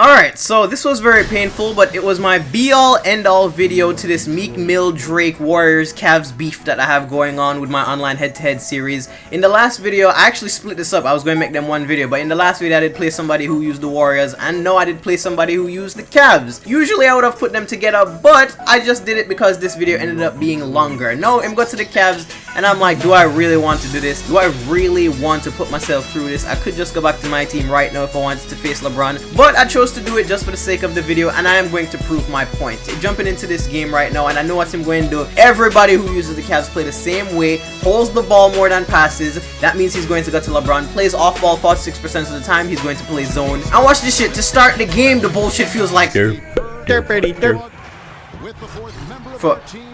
Alright, so this was very painful, but it was my be-all, end-all video to this Meek Mill, Drake, Warriors, Cavs beef that I have going on with my online head-to-head series. In the last video, I actually split this up. I was going to make them one video, but in the last video I did play somebody who used the Warriors, and no, I did play somebody who used the Cavs. Usually I would have put them together, but I just did it because this video ended up being longer. No, I'm going to the Cavs, and I'm like, do I really want to do this? Do I really want to put myself through this? I could just go back to my team right now if I wanted to face LeBron, but I chose to do it just for the sake of the video, and I am going to prove my point. Jumping into this game right now, and I know what I'm going to do. Everybody who uses the Cavs play the same way, holds the ball more than passes. That means he's going to go to LeBron, plays off ball 46% of the time, he's going to play zone. And watch this shit, to start the game, the bullshit feels like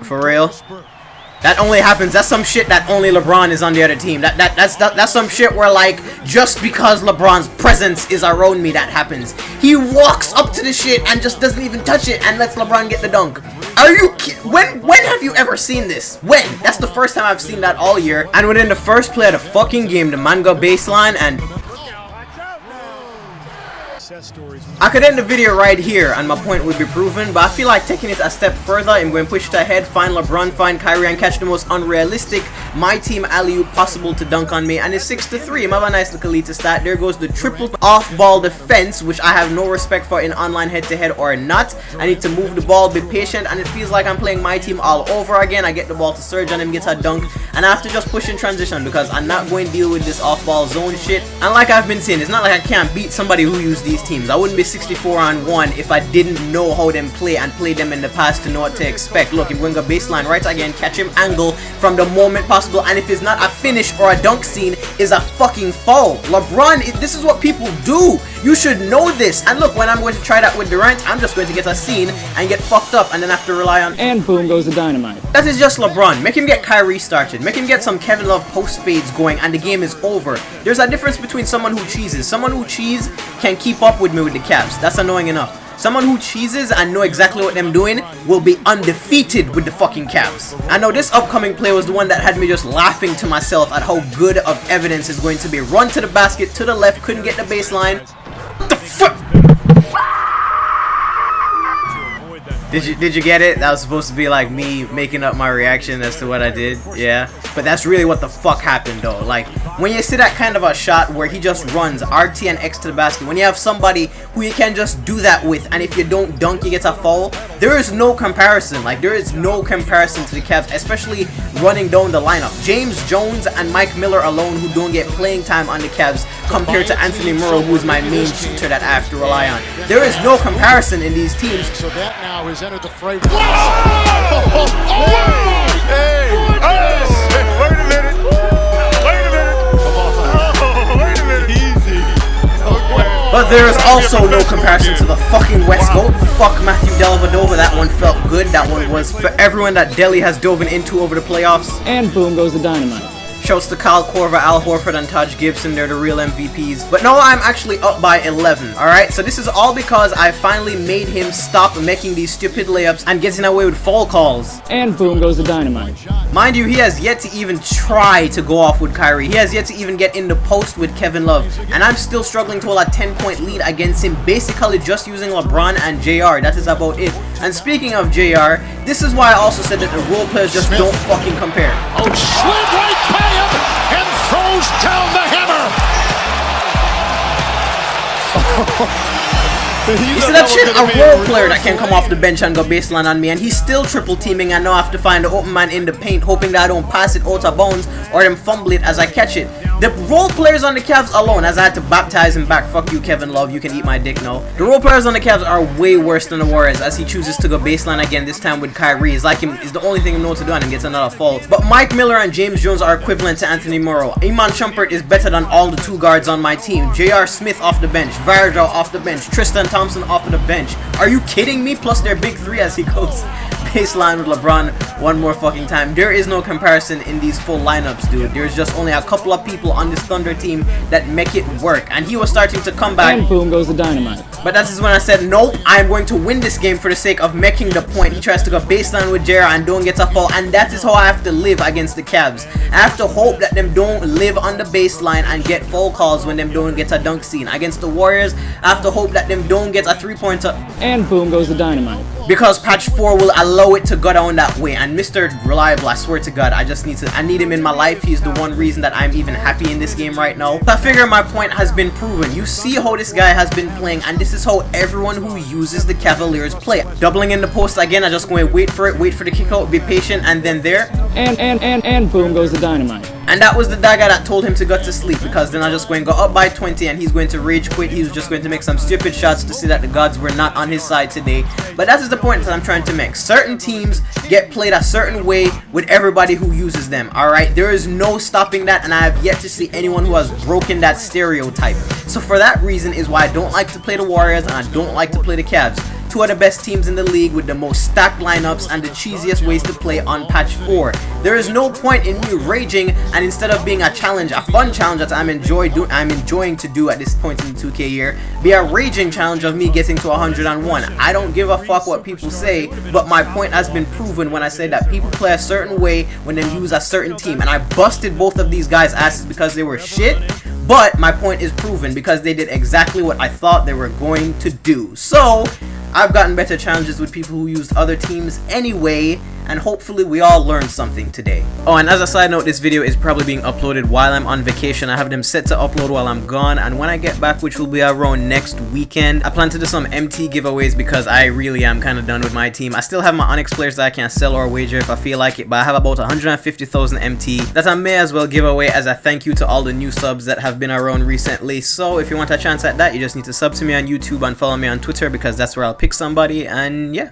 for real. That only happens. That's some shit that only LeBron is on the other team. That's some shit where, like, just because LeBron's presence is around me, that happens. He walks up to the shit and just doesn't even touch it and lets LeBron get the dunk. Are you kidding? When have you ever seen this? When? That's the first time I've seen that all year. And within the first play of the fucking game, the man got baseline and I could end the video right here and my point would be proven, but I feel like taking it a step further. I'm going to push it ahead, find LeBron, find Kyrie, and catch the most unrealistic my team alley-oop possible to dunk on me, and it's 6-3. I have a nice little lead to start. There goes the triple off-ball defense, which I have no respect for in online head-to-head or not. I need to move the ball, be patient, and it feels like I'm playing my team all over again. I get the ball to Surge on him, gets a dunk, and I have to just push in transition because I'm not going to deal with this off-ball zone shit. And like I've been saying, it's not like I can't beat somebody who used these teams. I wouldn't be 64-on-1 if I didn't know how them play and play them in the past to know what to expect. Look, I'm going to go baseline right again, catch him angle from the moment possible, and if it's not a finish or a dunk scene, is a fucking foul. LeBron, this is what people do. You should know this. And look, when I'm going to try that with Durant, I'm just going to get a scene and get fucked up and then have to rely on... And boom goes the dynamite. That is just LeBron. Make him get Kyrie started. Make him get some Kevin Love post fades going and the game is over. There's a difference between someone who cheeses. Someone who cheese can keep up with me with the Cavs. That's annoying enough. Someone who cheeses and know exactly what them doing will be undefeated with the fucking Cavs. I know this upcoming play was the one that had me just laughing to myself at how good of evidence is going to be. Run to the basket, to the left, couldn't get the baseline. What the fuck? Did you get it? That was supposed to be like me making up my reaction as to what I did. Yeah. But that's really what the fuck happened though. Like, when you see that kind of a shot where he just runs RT and X to the basket, when you have somebody who you can just do that with, and if you don't dunk, you get a foul, there is no comparison. Like, there is no comparison to the Cavs, especially running down the lineup. James Jones and Mike Miller alone, who don't get playing time on the Cavs, compared to Anthony Morrow, who is my main shooter that I have to rely on. There is no comparison in these teams. So that now is entered the fray. But there is also no comparison to the fucking West Coast. Fuck Matthew Dellavedova. That one felt good. That one was for everyone that Delhi has dove into over the playoffs. And boom goes the dynamite. Shouts to Kyle Korver, Al Horford, and Taj Gibson. They're the real MVPs. But no, I'm actually up by 11. Alright, so this is all because I finally made him stop making these stupid layups and getting away with foul calls. And boom goes the dynamite. Mind you, he has yet to even try to go off with Kyrie. He has yet to even get in the post with Kevin Love. And I'm still struggling to hold a 10-point lead against him, basically just using LeBron and JR. That is about it. And speaking of JR, this is why I also said that the role players just don't fucking compare. Oh, slid right by him and throws down the hammer. You see that shit? A role player that can come off the bench and go baseline on me, and he's still triple teaming, and now I have to find the open man in the paint, hoping that I don't pass it out of bounds or them fumble it as I catch it. The role players on the Cavs alone, as I had to baptize him back, fuck you Kevin Love, you can eat my dick now. The role players on the Cavs are way worse than the Warriors, as he chooses to go baseline again, this time with Kyrie. It's like is the only thing he knows to do, and he gets another fault. But Mike Miller and James Jones are equivalent to Anthony Morrow. Iman Shumpert is better than all the two guards on my team. J.R. Smith off the bench, Varejao off the bench, Tristan Thompson off of the bench. Are you kidding me? Plus their big three as he goes baseline with LeBron one more fucking time. There is no comparison in these full lineups, dude. There's just only a couple of people on this Thunder team that make it work, and he was starting to come back. And boom goes the dynamite. But that is when I said, nope, I'm going to win this game for the sake of making the point. He tries to go baseline with Jera and don't get a foul, and that is how I have to live against the Cavs. I have to hope that them don't live on the baseline and get foul calls when them don't get a dunk scene. Against the Warriors, I have to hope that them don't get a 3-pointer. And boom goes the dynamite. Because patch 4 will allow it to go down that way. And Mr. Reliable, I swear to God, I need him in my life. He's the one reason that I'm even happy in this game right now. So I figure my point has been proven. You see how this guy has been playing, and this is how everyone who uses the Cavaliers play. Doubling in the post again, I just going to wait for it, wait for the kick out, be patient, and then there. And boom goes the dynamite. And that was the dagger that told him to go to sleep, because then I just going to go up by 20 and he's going to rage quit. He was just going to make some stupid shots to see that the gods were not on his side today. But that is the point that I'm trying to make. Certain teams get played a certain way with everybody who uses them, alright? There is no stopping that, and I have yet to see anyone who has broken that stereotype. So for that reason is why I don't like to play the Warriors and I don't like to play the Cavs. Two of the best teams in the league with the most stacked lineups and the cheesiest ways to play on patch 4. There is no point in me raging, and instead of being a challenge, a fun challenge that I'm enjoying to do at this point in the 2K year, be a raging challenge of me getting to 101. I don't give a fuck what people say, but my point has been proven when I said that people play a certain way when they use a certain team, and I busted both of these guys' asses because they were shit. But my point is proven because they did exactly what I thought they were going to do. So I've gotten better challenges with people who used other teams anyway, and hopefully we all learned something today. Oh, and as a side note, this video is probably being uploaded while I'm on vacation. I have them set to upload while I'm gone, and when I get back, which will be around next weekend, I plan to do some MT giveaways because I really am kind of done with my team. I still have my Onyx players that I can sell or wager if I feel like it, but I have about 150,000 MT that I may as well give away as a thank you to all the new subs that have been around recently. So if you want a chance at that, you just need to sub to me on YouTube and follow me on Twitter, because that's where I'll pick somebody, and yeah.